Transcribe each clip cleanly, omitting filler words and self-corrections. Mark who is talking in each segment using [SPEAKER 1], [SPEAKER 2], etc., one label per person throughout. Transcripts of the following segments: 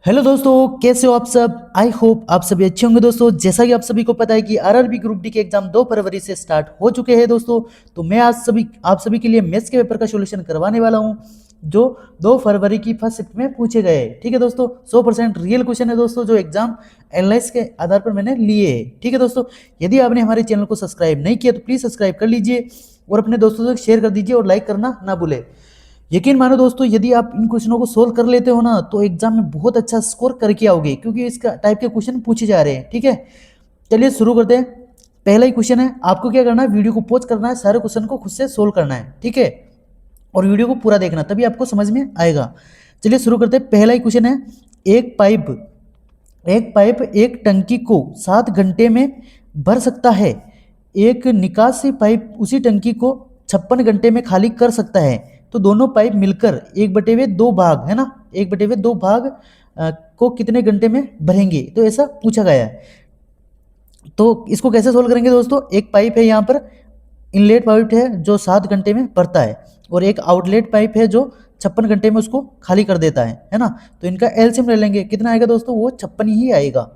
[SPEAKER 1] Hello दोस्तों, कैसे हो आप सब। आई होप आप सभी अच्छे होंगे दोस्तों। जैसा कि आप सभी को पता है कि आरआरबी ग्रुप डी के एग्जाम 2 फरवरी से स्टार्ट हो चुके हैं दोस्तों। तो मैं आज आप सभी के लिए मैथ्स के पेपर का सॉल्यूशन करवाने वाला हूं जो 2 फरवरी की फर्स्ट शिफ्ट में पूछे गए। ठीक है दोस्तों, 100% रियल क्वेश्चन है दोस्तों, जो एग्जाम एनालाइज के आधार पर मैंने लिए है। ठीक है दोस्तों, यदि आपने हमारे चैनल को सब्सक्राइब नहीं किया तो प्लीज सब्सक्राइब कर लीजिए और अपने दोस्तों तक शेयर कर दीजिए और लाइक करना ना भूले। यकीन मानो दोस्तों, यदि आप इन क्वेश्चनों को सोल्व कर लेते हो ना तो एग्जाम में बहुत अच्छा स्कोर करके आओगे, क्योंकि इसका टाइप के क्वेश्चन पूछे जा रहे हैं। ठीक है, चलिए शुरू करते हैं। पहला ही क्वेश्चन है, आपको क्या करना है, वीडियो को पॉज करना है, सारे क्वेश्चन को खुद से सोल्व करना है। ठीक है, और वीडियो को पूरा देखना, तभी आपको समझ में आएगा। चलिए शुरू करते हैं। पहला ही क्वेश्चन है, एक पाइप एक टंकी को 7 घंटे में भर सकता है। एक निकासी पाइप उसी टंकी को 56 घंटे में खाली कर सकता है। तो दोनों पाइप मिलकर 1/2 भाग है ना, 1/2 भाग को कितने घंटे में भरेंगे, तो ऐसा पूछा गया है। तो इसको कैसे सोल्व करेंगे दोस्तों। एक पाइप है यहाँ पर, इनलेट पाइप है जो 7 घंटे में भरता है, और एक आउटलेट पाइप है जो 56 घंटे में उसको खाली कर देता है ना। तो इनका एलसीएम ले लेंगे, कितना आएगा दोस्तों, वो 56 ही आएगा,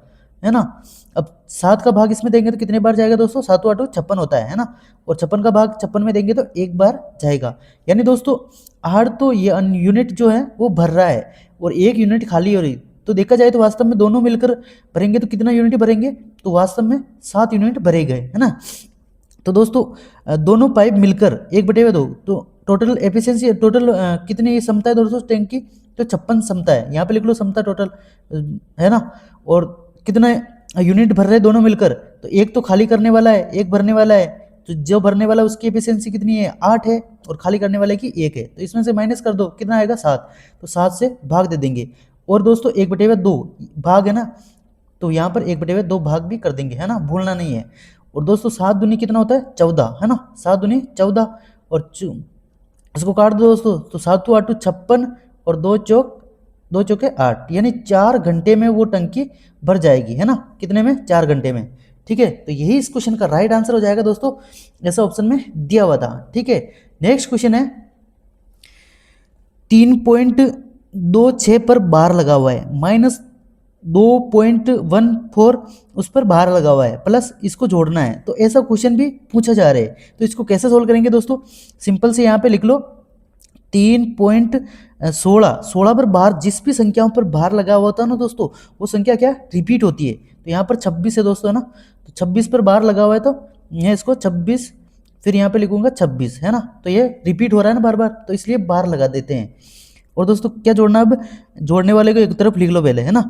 [SPEAKER 1] है ना। अब 7 का भाग इसमें देंगे तो कितने बार जाएगा दोस्तों, 7 8 56 होता है ना। और 56 का भाग 56 में देंगे तो एक बार जाएगा। यानी दोस्तों आड़ तो ये यूनिट जो है वो भर रहा है और एक यूनिट खाली हो रही। तो देखा जाए तो वास्तव में दोनों मिलकर भरेंगे तो कितना यूनिट भरेंगे, तो वास्तव में 7 यूनिट भरे गए, है ना। तो दोस्तों दोनों पाइप मिलकर 1/2, तो टोटल एफिशिएंसी टोटल कितनी क्षमता है दोस्तों टैंक की, तो 56 क्षमता है। यहाँ पे लिख लो क्षमता टोटल, है ना। और कितना यूनिट भर रहे दोनों मिलकर, तो एक तो खाली करने वाला है, एक भरने वाला है। तो जो भरने वाला है उसकी एफिशिएंसी कितनी है, 8 है, और खाली करने वाले की 1 है। तो इसमें से माइनस कर दो, कितना आएगा 7। तो 7 से भाग दे देंगे। और दोस्तों 1/2 भाग है ना, तो यहाँ पर 1/2 भाग भी कर देंगे, है ना, भूलना नहीं है। और दोस्तों 7 दूनी कितना होता है, 14, है ना, 7 दूनी 14। और इसको काट दो दोस्तों, तो 7 2 8 56, और 2 चौके 8, यानी 4 घंटे में वो टंकी भर जाएगी, है ना। कितने में, 4 घंटे में। ठीक है, तो यही इस क्वेश्चन का राइट आंसर हो जाएगा दोस्तों, ऐसा ऑप्शन में दिया हुआ था। ठीक है, नेक्स्ट क्वेश्चन है, 3.26 पर बार लगा हुआ है, माइनस 2.14 उस पर बार लगा हुआ है, प्लस इसको जोड़ना है। तो ऐसा क्वेश्चन भी पूछा जा रहा है। तो इसको कैसे सोल्व करेंगे दोस्तों, सिंपल से यहाँ पे लिख लो 3.16 पर बार, जिस भी संख्याओं पर बार लगा हुआ होता है ना दोस्तों, वो संख्या क्या रिपीट होती है। तो यहाँ पर 26 है दोस्तों, है ना। तो 26 पर बार लगा हुआ है, तो मैं इसको 26 फिर यहाँ पे लिखूंगा 26, है ना। तो ये रिपीट हो रहा है ना बार बार, तो इसलिए बार लगा देते हैं। और दोस्तों क्या जोड़ना, अब जोड़ने वाले को एक तरफ लिख लो पहले, है ना।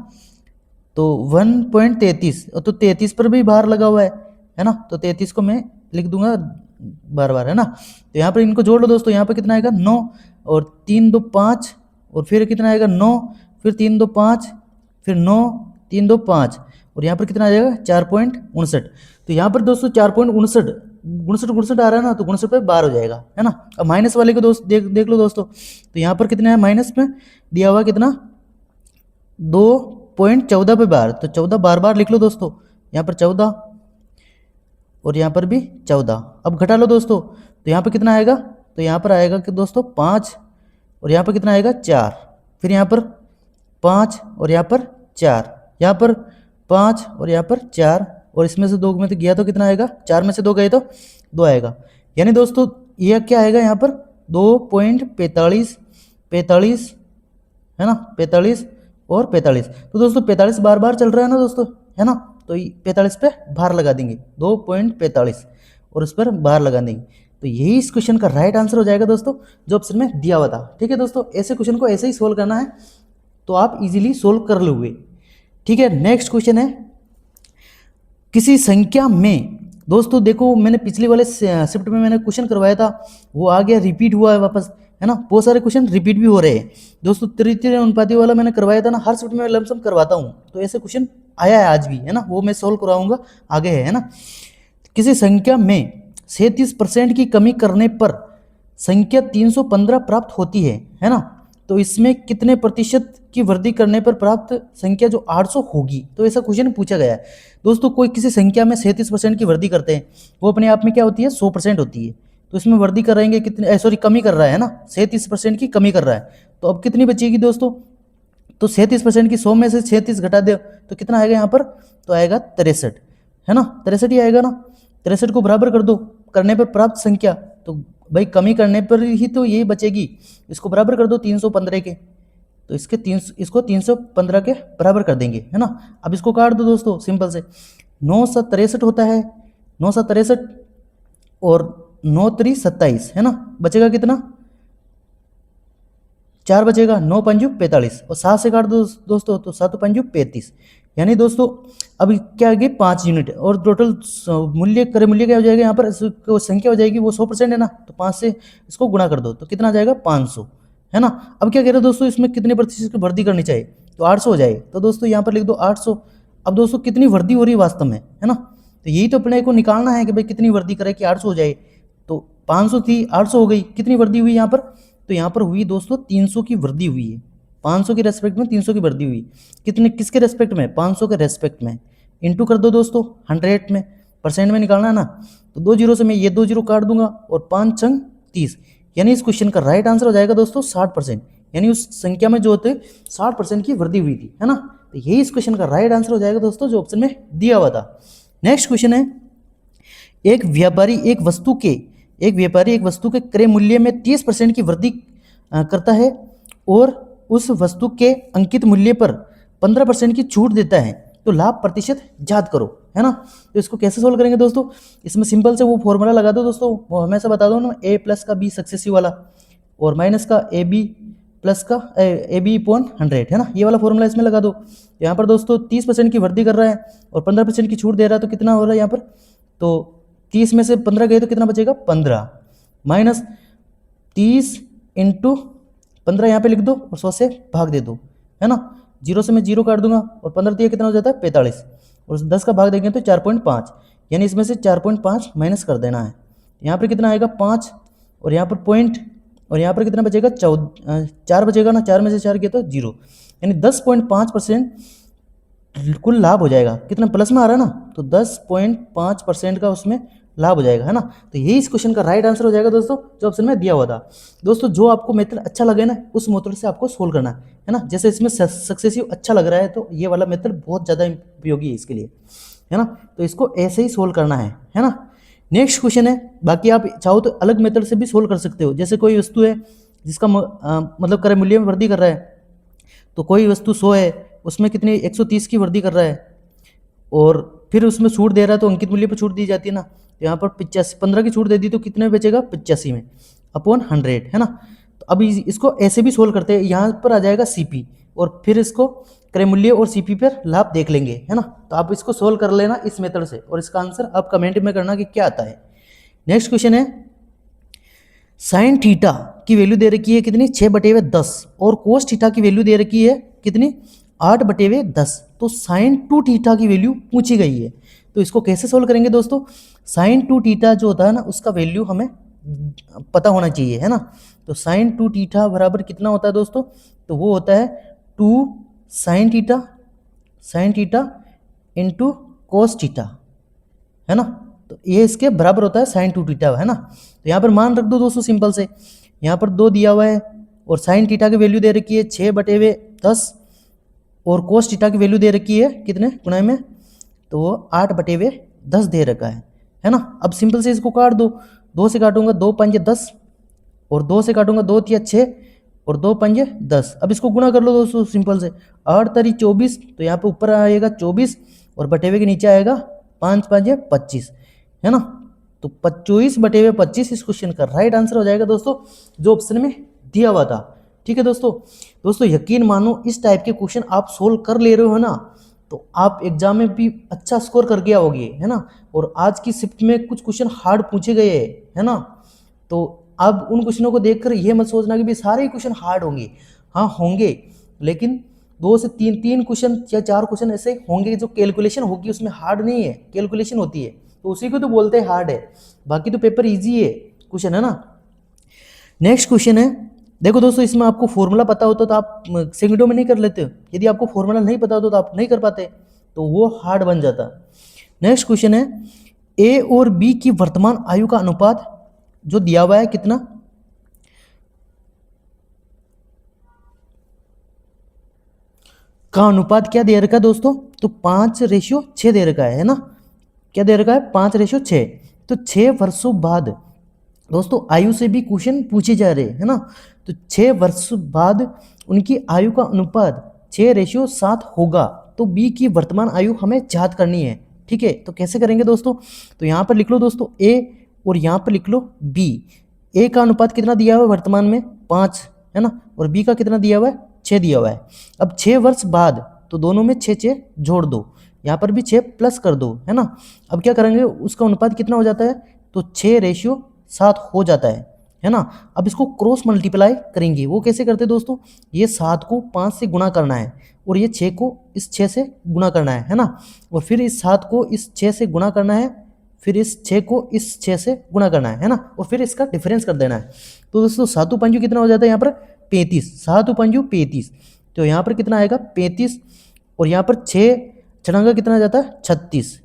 [SPEAKER 1] तो 1.33, तो 33 पर भी बार लगा हुआ है ना। तो 33 को मैं लिख दूंगा बार बार, है ना। तो यहाँ पर इनको जोड़ लो दोस्तों, यहाँ पर कितना आएगा 9, और 3 2 5, और फिर कितना आएगा 9, फिर 3 2 5, फिर 9 3 2 5, और यहाँ पर कितना आ जाएगा 4.59। तो यहाँ पर दोस्तों 4.59 59 आ रहा है ना, तो 59 पे बार हो जाएगा, है ना। अब माइनस वाले को दोस्त देख लो दोस्तों, तो यहाँ पर कितना है, माइनस में दिया हुआ कितना 2.14 पे बार, तो 14 बार बार लिख लो दोस्तों, यहाँ पर 14 और यहाँ पर भी 14। अब घटा लो दोस्तों, तो यहाँ पर कितना आएगा, तो यहाँ पर आएगा कि दोस्तों 5, और यहाँ पर कितना आएगा 4, फिर यहाँ पर 5 और यहाँ पर 4, यहाँ पर 5 और यहाँ पर 4, और इसमें से 2 में तो गया तो कितना आएगा, 4 में से 2 गए तो 2 आएगा। यानी दोस्तों यह क्या आएगा यहाँ पर 2.45 है ना, 45 और 45। तो दोस्तों 45 बार बार चल रहा है ना दोस्तों, है ना। तो 45 पे बार लगा देंगे, 2.45, और उस पर बार लगा देंगे। तो यही इस क्वेश्चन का राइट आंसर हो जाएगा दोस्तों, जो ऑप्शन में दिया हुआ था। ठीक है दोस्तों, ऐसे क्वेश्चन को ऐसे ही सोल्व करना है, तो आप इजीली सोल्व कर लोगे। ठीक है, नेक्स्ट क्वेश्चन है, किसी संख्या में, दोस्तों देखो मैंने पिछले वाले शिफ्ट में मैंने क्वेश्चन करवाया था, वो आ गया, रिपीट हुआ है वापस, है ना। बहुत सारे क्वेश्चन रिपीट भी हो रहे हैं दोस्तों। तृतीय अनुपाति वाला मैंने करवाया था ना, हर शिफ्ट में लमसम करवाता हूँ, तो ऐसे क्वेश्चन आया है आज भी, है ना, वो मैं सोल्व करवाऊंगा आगे, है ना। किसी संख्या में 37% की कमी करने पर संख्या 315 प्राप्त होती है ना। तो इसमें कितने प्रतिशत की वृद्धि करने पर प्राप्त संख्या जो 800 होगी, तो ऐसा क्वेश्चन पूछा गया है दोस्तों। कोई किसी संख्या में 37% की वृद्धि करते हैं, वो अपने आप में क्या होती है, 100% होती है। तो इसमें वृद्धि करेंगे कितने, सॉरी कमी कर रहा है ना, 37% की कमी कर रहा है। तो अब कितनी बचेगी दोस्तों, तो 37% की 100 में से 36 घटा दे तो कितना आएगा यहाँ पर, तो आएगा 63, है ना, 63 ही आएगा ना। 63 को बराबर कर दो, करने पर प्राप्त संख्या, तो भाई कमी करने पर ही तो यही बचेगी। इसको बराबर कर दो 315 के, तो इसको 315 के बराबर कर देंगे, है ना। अब इसको काट दो दोस्तों सिंपल से, 9 7 63 होता है, 9 7 63 और 9 3 27, है ना, बचेगा कितना, 4 बचेगा, 9 पंजू 45 और 7 से काट दो दोस्तों तो 7 पंजू 35, यानी दोस्तों अब क्या आगे 5 यूनिट और टोटल मूल्य क्रय मूल्य क्या हो जाएगा यहाँ पर, संख्या हो जाएगी वो 100% है ना, तो 5 से इसको गुणा कर दो तो कितना आ जाएगा 500, है ना। अब क्या कह रहे हो दोस्तों, इसमें कितने प्रतिशत की वृद्धि करनी चाहिए, तो 800 हो जाए, तो दोस्तों यहाँ पर लिख दो 800। अब दोस्तों कितनी वृद्धि हो रही है वास्तव में, है ना, तो यही तो अपने को निकालना है कि भाई कितनी वृद्धि करे कि 800 हो जाए। तो 500 थी 800 हो गई, कितनी वृद्धि हुई यहाँ पर, तो यहाँ पर हुई दोस्तों 300 की वृद्धि हुई है, 500 के रेस्पेक्ट में 300 की वृद्धि हुई, कितने किसके रेस्पेक्ट में, 500 के रेस्पेक्ट में, इंटू कर दो दोस्तों 100 में, परसेंट में निकालना है ना, तो 2 जीरो से मैं ये 2 जीरो काट दूंगा और 5 छंग 30, यानी इस क्वेश्चन का राइट आंसर हो जाएगा दोस्तों 60%, यानी उस संख्या में जो होते 60% की वृद्धि हुई थी, है ना। तो यही इस क्वेश्चन का राइट आंसर हो जाएगा दोस्तों जो ऑप्शन में दिया हुआ था। नेक्स्ट क्वेश्चन है, एक व्यापारी एक वस्तु के क्रय मूल्य में 30% की वृद्धि करता है और उस वस्तु के अंकित मूल्य पर 15% की छूट देता है, तो लाभ प्रतिशत ज्ञात करो, है ना। तो इसको कैसे सोल्व करेंगे दोस्तों, इसमें सिंपल से वो फॉर्मूला लगा दो दोस्तों, वो हमेशा बता दो ना, a प्लस का b सक्सेसिव वाला और माइनस का ए बी प्लस का ए बी अपॉन 100, है ना, ये वाला फॉर्मूला इसमें लगा दो। यहाँ पर दोस्तों 30% की वृद्धि कर रहा है और 15% की छूट दे रहा है, तो कितना हो रहा है यहाँ पर, तो 30 में से 15 गए तो कितना बचेगा 15, माइनस 30 इंटू 15 यहाँ पे लिख दो और 100 से भाग दे दो, है ना, 0 से मैं 0 काट दूंगा और 15 दिया कितना हो जाता है 45 और 10 का भाग देंगे तो 4.5, यानी इसमें से 4.5 माइनस कर देना है, यहाँ पर कितना आएगा 5 और यहाँ पर पॉइंट और यहाँ पर कितना बचेगा 4 बचेगा ना, 4 में से 4 किया तो 0, यानी 10.5% कुल लाभ हो जाएगा, कितना प्लस में आ रहा है ना, तो 10.5% का उसमें लाभ हो जाएगा, है ना। तो यही इस क्वेश्चन का राइट आंसर हो जाएगा दोस्तों जो ऑप्शन में दिया हुआ था। दोस्तों जो आपको मेथड अच्छा लगे ना उस मेथड से आपको सोल्व करना है ना, जैसे इसमें सक्सेसिव अच्छा लग रहा है तो ये वाला मेथड बहुत ज़्यादा उपयोगी है इसके लिए, है ना, तो इसको ऐसे ही सोल्व करना है ना। नेक्स्ट क्वेश्चन है, बाकी आप चाहो तो अलग मेथड से भी सोल्व कर सकते हो, जैसे कोई वस्तु है जिसका मतलब क्रय मूल्य में वृद्धि कर रहा है, तो कोई वस्तु 100 है उसमें कितनी 130 की वृद्धि कर रहा है और फिर उसमें छूट दे रहा है तो अंकित मूल्य पर छूट दी जाती है ना, तो यहाँ पर 15 की छूट दे दी तो कितने बचेगा 85 में अपॉन 100, है ना। तो अब इसको ऐसे भी सोल्व करते हैं, यहाँ पर आ जाएगा सीपी और फिर इसको क्रय मूल्य और सीपी पर लाभ देख लेंगे, है ना। तो आप इसको सोल्व कर लेना इस मेथड से और इसका आंसर आप कमेंट में करना कि क्या आता है। नेक्स्ट क्वेश्चन है, साइन थीटा की वैल्यू दे रखी है कितनी 6/10 और कोस थीटा की वैल्यू दे रखी है कितनी 8/10, तो साइन 2 थीटा की वैल्यू पूछी गई है, तो इसको कैसे सोल्व करेंगे दोस्तों, साइन 2 थीटा जो होता है ना उसका वैल्यू हमें पता होना चाहिए, है ना। तो साइन 2 थीटा बराबर कितना होता है दोस्तों, तो वो होता है 2 sine theta into cos theta, है ना, तो ये इसके बराबर होता है साइन 2 थीटा, है ना। तो यहाँ पर मान रख दो दोस्तों सिंपल से, यहाँ पर 2 दिया हुआ है और साइन थीटा की वैल्यू दे रखी है 6/10 और कोस थीटा की वैल्यू दे रखी है कितने गुणा में, तो वो 8/10 दे रखा है ना। अब सिंपल से इसको काट दो, 2 से काटूंगा 2 पंजे 10 और 2 से काटूंगा 2 तिया 6 और 2 पंजे 10। अब इसको गुणा कर लो दोस्तों सिंपल से, 8 तरी 24, तो यहाँ पे ऊपर आएगा 24 और बटेवे के नीचे आएगा 5 पंजे 25, है ना। तो 24/25 इस क्वेश्चन का राइट आंसर हो जाएगा दोस्तों जो ऑप्शन में दिया हुआ था। ठीक है दोस्तों यकीन मानो इस टाइप के क्वेश्चन आप सोल्व कर ले रहे हो ना तो आप एग्जाम में भी अच्छा स्कोर कर गया होगे, है ना। और आज की शिफ्ट में कुछ क्वेश्चन हार्ड पूछे गए हैं, है ना। तो अब उन क्वेश्चनों को देखकर ये मत सोचना कि भी सारे ही क्वेश्चन हार्ड होंगे, हाँ होंगे, लेकिन 2 से 3 क्वेश्चन या 4 क्वेश्चन ऐसे होंगे जो कैलकुलेशन होगी उसमें हार्ड नहीं है, कैलकुलेशन होती है तो उसी को तो बोलते हैं हार्ड है, बाकी तो पेपर ईजी है क्वेश्चन, है ना। नेक्स्ट क्वेश्चन है, देखो दोस्तों इसमें आपको फॉर्मूला पता होता तो आप सेकंडों में नहीं कर लेते, यदि आपको फॉर्मूला नहीं पता होता तो आप नहीं कर पाते, तो वो हार्ड बन जाता। नेक्स्ट क्वेश्चन है, ए और बी की वर्तमान आयु का अनुपात जो दिया हुआ है कितना, का अनुपात क्या दे रखा है दोस्तों, तो 5:6 दे रखा है ना, क्या दे रखा है 5:6। तो 6 वर्षों बाद दोस्तों आयु से भी क्वेश्चन पूछे जा रहे हैं, है ना। तो 6 वर्ष बाद उनकी आयु का अनुपात 6:7 होगा। तो बी की वर्तमान आयु हमें ज्ञात करनी है, ठीक है। तो कैसे करेंगे दोस्तों, तो यहाँ पर लिख लो दोस्तों ए और यहाँ पर लिख लो बी। ए का अनुपात कितना दिया हुआ है वर्तमान में 5, है ना, और बी का कितना दिया हुआ है 6 दिया हुआ है। अब 6 वर्ष बाद तो दोनों में 6 जोड़ दो, यहाँ पर भी 6 प्लस कर दो, है ना। अब क्या करेंगे, उसका अनुपात कितना हो जाता है, तो 6:7 हो जाता है ना। अब इसको क्रॉस मल्टीप्लाई करेंगे, वो कैसे करते हैं दोस्तों, ये 7 को 5 से गुणा करना है और ये 6 को इस 6 से गुणा करना है ना, और फिर इस 7 को इस 6 से गुणा करना है, फिर इस 6 को इस 6 से गुणा करना है ना, और फिर इसका डिफरेंस कर देना है। तो दोस्तों 7×5 कितना हो जाता है यहाँ पर 35, 7×5 35, तो यहाँ पर कितना आएगा 35, और यहाँ पर 6 चढ़ाएगा कितना आ जाता है 36।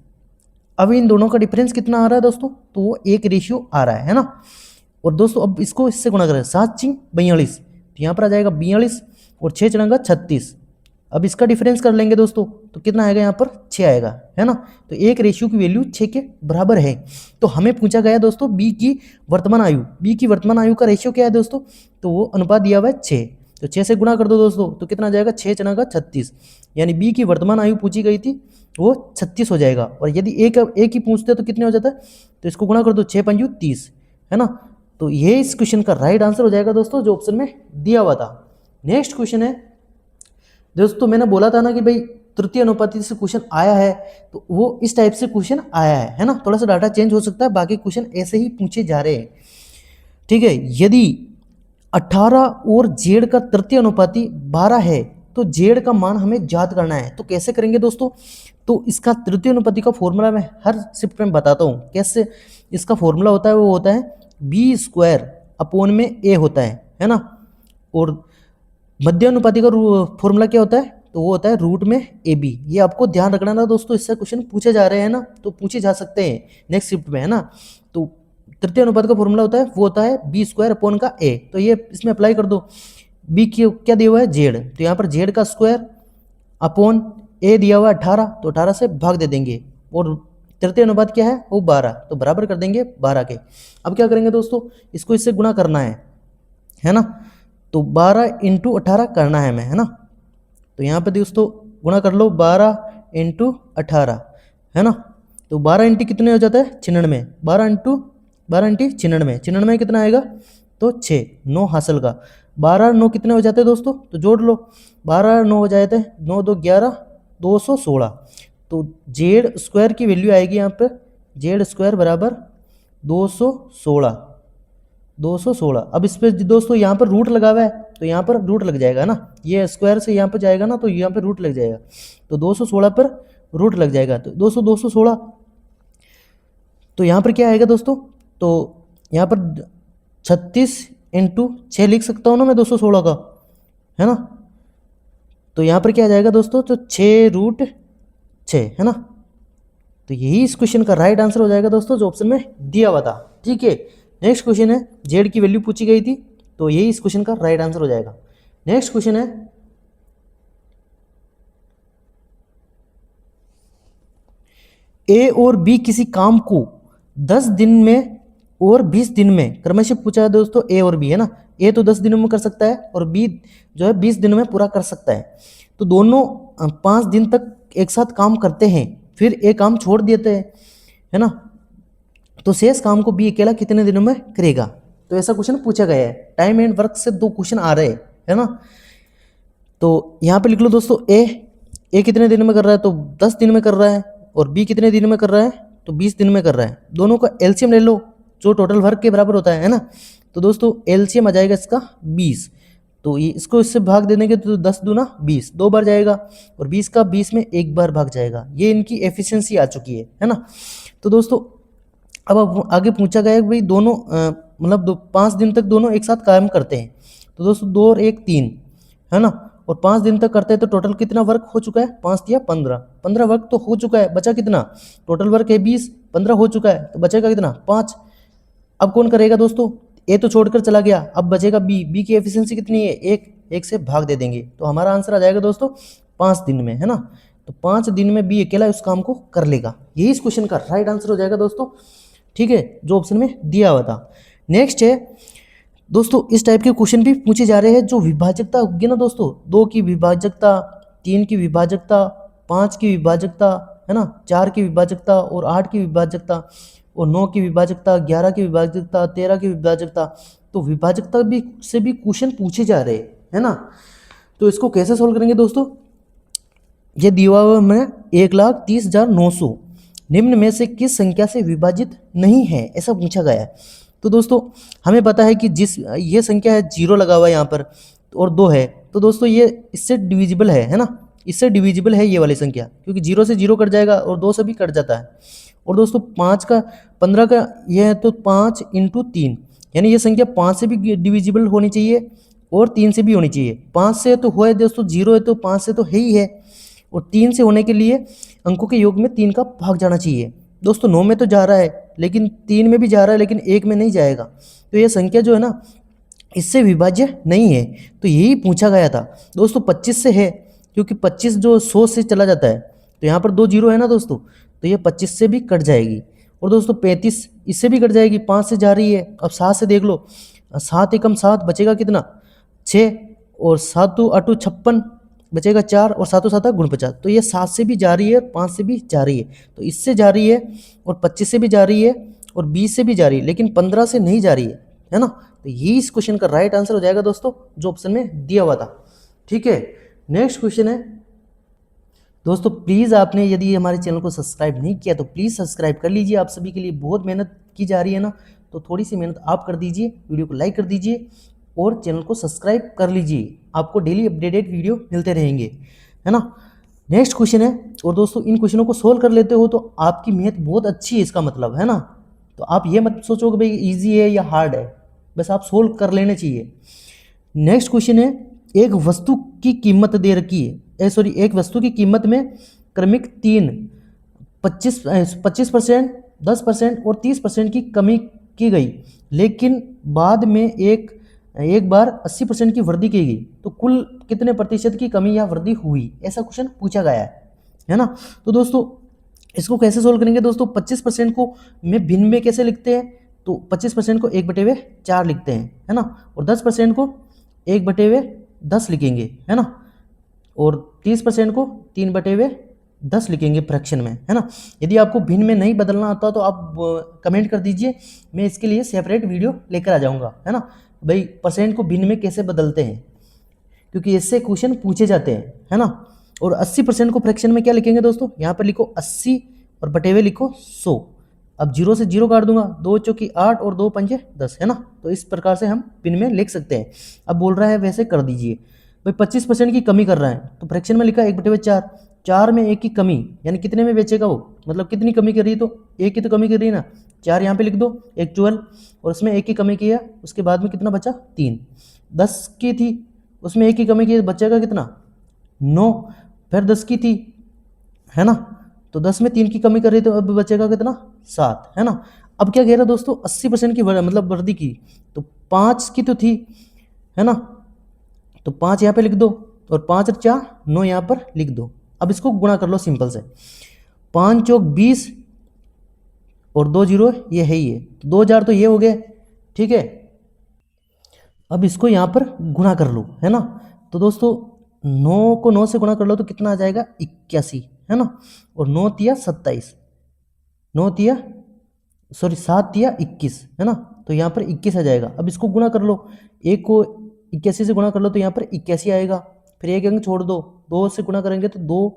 [SPEAKER 1] अब इन दोनों का डिफरेंस कितना आ रहा है दोस्तों, तो वो 1 आ रहा है ना। और दोस्तों अब इसको इससे गुणा करें, 7×42, तो यहाँ पर आ जाएगा 42 और 6 चढ़ाएगा 36। अब इसका डिफरेंस कर लेंगे दोस्तों, तो कितना आएगा यहाँ पर 6 आएगा, है ना। तो 1 की वैल्यू 6 के बराबर है। तो हमें पूछा गया दोस्तों बी की वर्तमान आयु, बी की वर्तमान आयु का रेशियो क्या है दोस्तों, तो वो अनुपात दिया हुआ है 6। तो 6 से गुणा कर दो दोस्तों, तो कितना आ जाएगा 6 चढ़ाएगा 36, यानी बी की वर्तमान आयु पूछी गई थी वो 36 हो जाएगा। और यदि एक ही पूछते तो कितने हो जाता है, तो इसको गुणा कर दो 6×5 30, है ना। तो ये इस क्वेश्चन का राइट आंसर हो जाएगा दोस्तों, जो ऑप्शन में दिया हुआ था। नेक्स्ट क्वेश्चन है दोस्तों, मैंने बोला था ना कि भाई तृतीय अनुपाति से क्वेश्चन आया है, तो वो इस टाइप से क्वेश्चन आया है ना। थोड़ा सा डाटा चेंज हो सकता है, बाकी क्वेश्चन ऐसे ही पूछे जा रहे हैं, ठीक है। यदि 18 और जेड का तृतीय अनुपाति 12 है, तो जेड का मान हमें ज्ञात करना है। तो कैसे करेंगे दोस्तों, तो इसका तृतीय अनुपाति का फॉर्मूला मैं हर शिफ्ट में बताता हूँ कैसे इसका फॉर्मूला होता है। वो होता है b² होता है ना। और मध्य अनुपाति का फॉर्मूला क्या होता है, तो वो होता है √AB। ये आपको ध्यान रखना ना दोस्तों, इससे क्वेश्चन पूछे जा रहे हैं ना, तो पूछे जा सकते हैं नेक्स्ट शिफ्ट में, है ना। तो तृतीय अनुपात का फॉर्मूला होता है वो होता है b²/a। तो ये इसमें अप्लाई कर दो। b की क्या दिया हुआ है जेड, तो यहाँ पर जेड का स्क्वायर अपॉन a दिया हुआ है 18, तो 18 से भाग दे देंगे, और तृतीय अनुपात क्या है वो 12, तो बराबर कर देंगे 12 के। अब क्या करेंगे दोस्तों, इसको इससे गुणा करना है ना। तो 12×18 करना है हमें, है ना। तो यहाँ पे दोस्तों गुणा कर लो 12×18, है ना। तो 12 कितने हो जाता है 96, 12×12 96 कितना आएगा, तो 6 9 हासिल का 12 9 कितने हो जाते हैं दोस्तों, तो जोड़ लो 12 9 हो जाते हैं, 9 2 11 216। तो जेड स्क्वायर की वैल्यू आएगी यहाँ पे, Z² बराबर 216। अब इस पर दोस्तों यहाँ पर रूट लगा हुआ है, तो यहाँ पर रूट लग जाएगा ना, ये स्क्वायर से यहाँ पर जाएगा ना, तो यहाँ पर रूट लग जाएगा, तो 216 पर रूट लग जाएगा, तो 216। तो यहाँ पर क्या आएगा दोस्तों, तो यहाँ पर 36×6 लिख सकता हूँ ना मैं 216 का, है ना। तो यहाँ पर क्या आ जाएगा दोस्तों, तो 6√6, है ना। तो यही इस क्वेश्चन का राइट आंसर हो जाएगा दोस्तों, जो ऑप्शन में दिया हुआ था, ठीक है। नेक्स्ट क्वेश्चन है, जेड की वैल्यू पूछी गई थी, तो यही इस क्वेश्चन का राइट आंसर हो जाएगा। नेक्स्ट क्वेश्चन है, ए और बी किसी काम को 10 दिन में और 20 दिन में क्रमशः पूछा है दोस्तों, ए और बी, है ना। ए तो 10 दिनों में कर सकता है और बी जो है 20 दिनों में पूरा कर सकता है। तो दोनों 5 दिन तक एक साथ काम करते हैं, फिर एक काम छोड़ देते हैं, है ना। तो शेष काम को बी अकेला कितने दिनों में करेगा, तो ऐसा क्वेश्चन पूछा गया है। टाइम एंड वर्क से 2 क्वेश्चन आ रहे हैं, है ना। तो यहाँ पे लिख लो दोस्तों, ए कितने दिन में कर रहा है, तो 10 दिन में कर रहा है, और बी कितने दिन में कर रहा है, तो 20 दिन में कर रहा है। दोनों का एलसीएम ले लो, जो टोटल वर्क के बराबर होता है ना। तो दोस्तों एलसीएम आ जाएगा इसका 20, तो ये इसको इससे भाग देने के, तो 10 दूना 20 2 बार जाएगा, और 20 का 20 में 1 बार भाग जाएगा। ये इनकी एफिशिएंसी आ चुकी है ना। तो दोस्तों अब आगे पूछा गया है कि भाई दोनों मतलब 5 दिन तक दोनों एक साथ काम करते हैं। तो दोस्तों 2 और 1 3, है ना, और 5 दिन तक करते हैं, तो टोटल कितना वर्क हो चुका है, 5 या 15 वर्क तो हो चुका है। बचा कितना, टोटल वर्क है 20, 15 हो चुका है, तो बचेगा कितना 5। अब कौन करेगा दोस्तों, ए तो छोड़कर चला गया, अब बचेगा बी की एफिशिएंसी कितनी है 1 से भाग दे देंगे, तो हमारा आंसर आ जाएगा दोस्तों 5 दिन में, है ना। तो 5 दिन में बी अकेला उस काम को कर लेगा। यही इस क्वेश्चन का राइट आंसर हो जाएगा दोस्तों, ठीक है, जो ऑप्शन में दिया हुआ था। नेक्स्ट है दोस्तों, इस टाइप के क्वेश्चन भी पूछे जा रहे हैं जो विभाजकता होगी ना दोस्तों, 2 की विभाजकता, 3 की विभाजकता, 5 की विभाजकता, है ना, 4 की विभाजकता और 8 की विभाजकता और 9 की विभाजकता, 11 की विभाजकता, 13 की विभाजकता। तो विभाजकता भी से भी क्वेश्चन पूछे जा रहे हैं, है ना। तो इसको कैसे सोल्व करेंगे दोस्तों, ये दिया हुआ है 1,30,900 निम्न में से किस संख्या से विभाजित नहीं है, ऐसा पूछा गया है। तो दोस्तों हमें पता है कि जिस ये संख्या है 0 लगा हुआ है यहाँ पर और 2 है, तो दोस्तों ये इससे डिविजिबल है ना, इससे डिविजिबल है ये वाली संख्या, क्योंकि 0 से 0 कट जाएगा और 2 से भी कट जाता है। और दोस्तों 15 का ये है, तो 5 × 3 यानी ये संख्या 5 से भी डिविजिबल होनी चाहिए और 3 से भी होनी चाहिए। 5 से तो है दोस्तों, 0 है तो 5 से तो है ही है, और 3 से होने के लिए अंकों के योग में 3 का भाग जाना चाहिए। दोस्तों 9 में तो जा रहा है, लेकिन 3 में भी जा रहा है, लेकिन 1 में नहीं जाएगा। तो ये संख्या जो है ना, इससे विभाज्य नहीं है। तो यही पूछा गया था दोस्तों। 25 से है, क्योंकि 25 जो 100 से चला जाता है, तो यहाँ पर 2 0 है ना दोस्तों, तो ये 25 से भी कट जाएगी। और दोस्तों 35 इससे भी कट जाएगी, 5 से जा रही है। अब 7 से देख लो, 7 एकम 7 बचेगा कितना, 6, और 7 8 56 बचेगा 4, और 7 7 49। तो ये 7 से भी जा रही है, 5 से भी जा रही है, तो इससे जा रही है, और 25 से भी जा रही है, और 20 से भी जा रही है, लेकिन 15 से नहीं जा रही है ना। तो यही इस क्वेश्चन का राइट आंसर हो जाएगा दोस्तों, जो ऑप्शन में दिया हुआ था, ठीक है। नेक्स्ट क्वेश्चन है दोस्तों, प्लीज़ आपने यदि हमारे चैनल को सब्सक्राइब नहीं किया तो प्लीज़ सब्सक्राइब कर लीजिए। आप सभी के लिए बहुत मेहनत की जा रही है ना, तो थोड़ी सी मेहनत आप कर दीजिए, वीडियो को लाइक कर दीजिए और चैनल को सब्सक्राइब कर लीजिए। आपको डेली अपडेटेड वीडियो मिलते रहेंगे, है ना। नेक्स्ट क्वेश्चन है, और दोस्तों इन क्वेश्चनों को सोल्व कर लेते हो तो आपकी मेहनत बहुत अच्छी है, इसका मतलब, है ना। तो आप ये मत सोचो कि भाई ईजी है या हार्ड है, बस आप सोल्व कर लेने चाहिए। नेक्स्ट क्वेश्चन है, एक वस्तु की कीमत दे रखी है, एक वस्तु की कीमत में क्रमिक 3, 25%, 10% और 30% की कमी की गई, लेकिन बाद में एक बार 80% की वृद्धि की गई, तो कुल कितने प्रतिशत की कमी या वृद्धि हुई, ऐसा क्वेश्चन पूछा गया है ना। तो दोस्तों इसको कैसे सोल्व करेंगे दोस्तों, 25% को में भिन्न में कैसे लिखते हैं, तो 25% को 1/4 लिखते हैं, है ना, और 10% को 1/10 लिखेंगे, है ना, और 30% को 3/10 लिखेंगे फ्रैक्शन में, है ना। यदि आपको भिन्न में नहीं बदलना आता तो आप कमेंट कर दीजिए, मैं इसके लिए सेपरेट वीडियो लेकर आ जाऊंगा, है ना, भाई परसेंट को भिन्न में कैसे बदलते हैं, क्योंकि इससे क्वेश्चन पूछे जाते हैं, है ना। और 80% को फ्रैक्शन में क्या लिखेंगे दोस्तों, यहाँ पर लिखो 80 और बटेवे लिखो 100। अब 0 से 0 काट दूंगा, 2 चौकी 8 और 2 पंजे 10, है ना। तो इस प्रकार से हम पिन में लिख सकते हैं। अब बोल रहा है वैसे कर दीजिए, भाई 25% की कमी कर रहा है, तो फ्रैक्शन में लिखा 1/4, 4 में 1 की कमी, यानी कितने में बेचेगा वो, मतलब कितनी कमी कर रही है, तो 1 की तो कमी कर रही है ना, 4 यहाँ पे लिख दो, 1 12, और उसमें 1 की कमी की है, उसके बाद में कितना बचा 3, 10 की थी, उसमें 1 की कमी की, बचेगा कितना 9, फिर 10 की थी, है ना, तो 10 में 3 की कमी कर रही, तो अब बचेगा कितना 7, है ना। अब क्या कह रहा है दोस्तों, 80% की मतलब वृद्धि की, तो 5 की तो थी, है ना, तो 5 यहाँ पे लिख दो, और 5 और 4 9 यहाँ पर लिख दो। अब इसको गुणा कर लो सिंपल से, 5 चौक 20 और 2 0 ये है ही है, तो 2000 तो ये हो गए, ठीक है। अब इसको यहाँ पर गुणा कर लो, है ना। तो दोस्तों 9 को 9 से गुणा कर लो तो कितना आ जाएगा 81, है ना, और 9 तिया 27, 9 तिया 7 तिया 21, है ना, तो यहाँ पर 21 आ जाएगा। अब इसको गुणा कर लो, 1 को 81 से गुणा कर लो तो यहाँ पर 81 आएगा, फिर 1 अंक छोड़ दो, 2 से गुणा करेंगे तो 2,